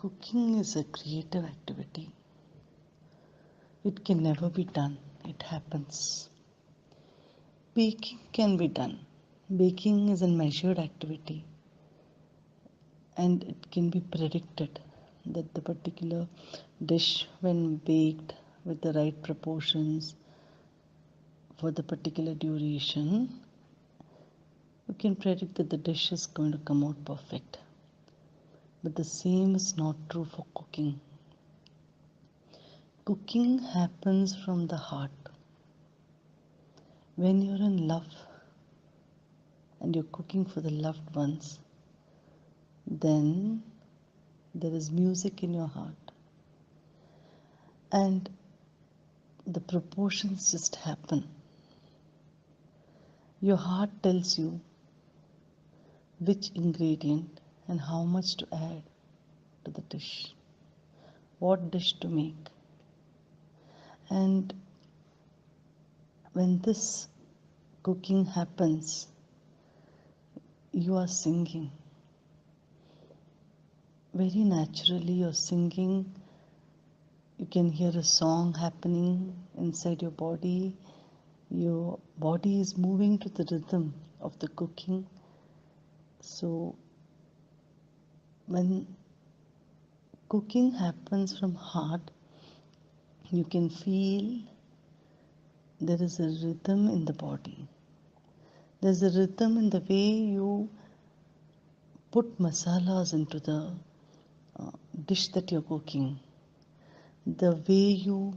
Cooking is a creative activity. It can never be done, it happens. Baking can be done. Baking is a measured activity and it can be predicted that the particular dish, when baked with the right proportions for the particular duration, you can predict that the dish is going to come out perfect. But the same is not true for cooking. Cooking happens from the heart. When you're in love and you're cooking for the loved ones, then there is music in your heart. And the proportions just happen. Your heart tells you which ingredient and how much to add to the dish, what dish to make. And when this cooking happens, you are singing. Very naturally, you're singing. You can hear a song happening inside your body. Your body is moving to the rhythm of the cooking. So, when cooking happens from heart, you can feel there is a rhythm in the body. There's a rhythm in the way you put masalas into the dish that you're cooking. The way you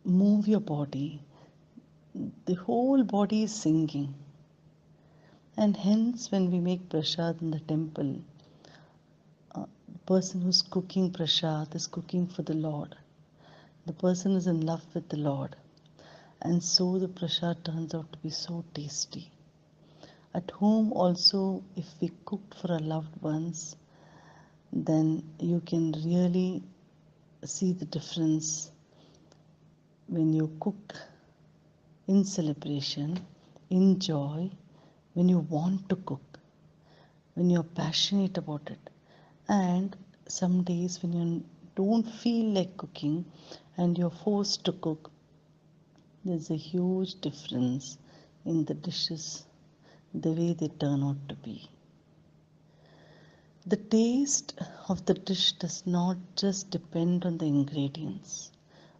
move your body. The whole body is singing. And hence, when we make prasad in the temple, the person who's cooking prasad is cooking for the Lord. The person is in love with the Lord. And so the prasad turns out to be so tasty. At home also, if we cooked for our loved ones, then you can really see the difference when you cook in celebration, in joy, when you want to cook, when you're passionate about it. And some days when you don't feel like cooking and you're forced to cook, there's a huge difference in the dishes, the way they turn out to be. The taste of the dish does not just depend on the ingredients,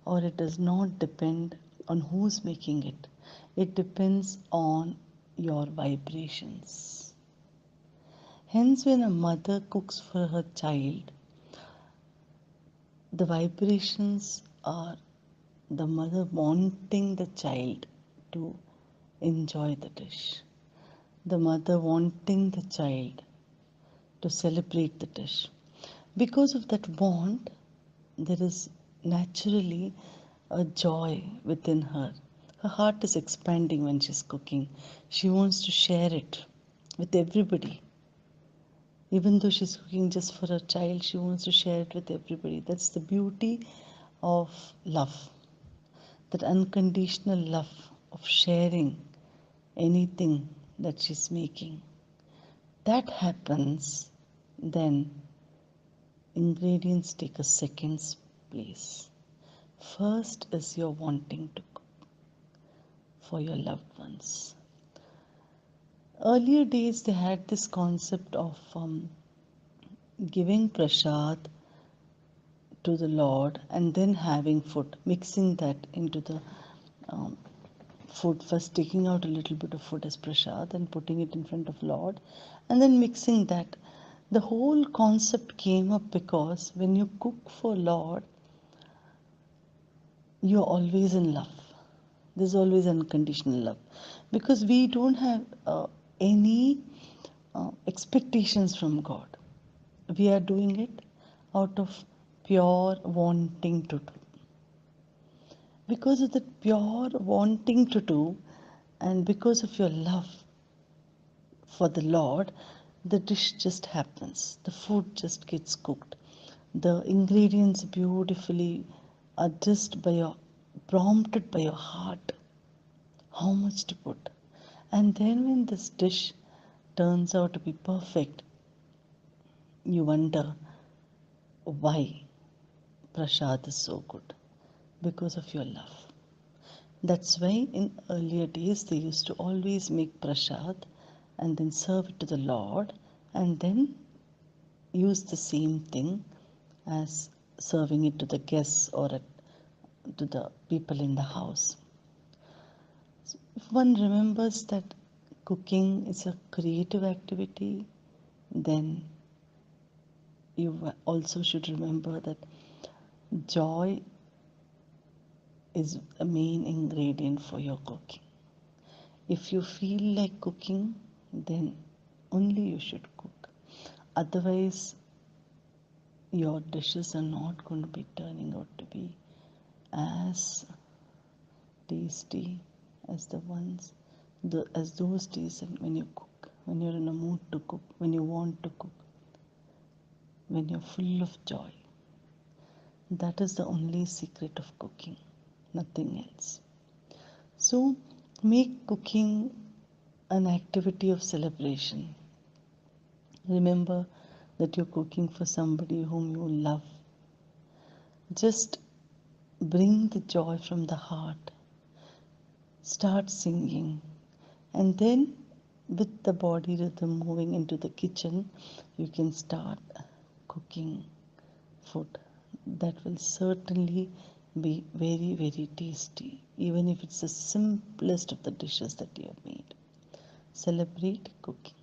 or it does not depend on who's making it. It depends on your vibrations. Hence, when a mother cooks for her child, the vibrations are the mother wanting the child to enjoy the dish, the mother wanting the child to celebrate the dish. Because of that want, there is naturally a joy within her. Her heart is expanding when she's cooking. She wants to share it with everybody. Even though she's cooking just for her child, she wants to share it with everybody. That's the beauty of love. That unconditional love of sharing anything that she's making. That happens, then ingredients take a second place. First is your wanting to cook for your loved ones. Earlier days, they had this concept of giving prasad to the Lord and then having food, mixing that into the food, first taking out a little bit of food as prasad and putting it in front of Lord and then mixing that. The whole concept came up because when you cook for Lord, you're always in love. There's always unconditional love because we don't have any expectations from God. We are doing it out of pure wanting to do. Because of that pure wanting to do and because of your love for the Lord, the dish just happens. The food just gets cooked. The ingredients beautifully adjust by your, prompted by your heart, how much to put. And then when this dish turns out to be perfect, you wonder why Prasad is so good, because of your love. That's why in earlier days they used to always make prasad and then serve it to the Lord and then use the same thing as serving it to the guests or to the people in the house. So if one remembers that cooking is a creative activity, then you also should remember that joy is a main ingredient for your cooking. If you feel like cooking, then only you should cook. Otherwise, your dishes are not going to be turning out to be as tasty as the ones, as those days when you cook, when you're in a mood to cook, when you want to cook, when you're full of joy. That is the only secret of cooking, nothing else. So make cooking an activity of celebration. Remember that you're cooking for somebody whom you love. Just bring the joy from the heart. Start singing. And then, with the body rhythm moving into the kitchen, you can start cooking food. That will certainly be very, very tasty, even if it's the simplest of the dishes that you have made. Celebrate cooking.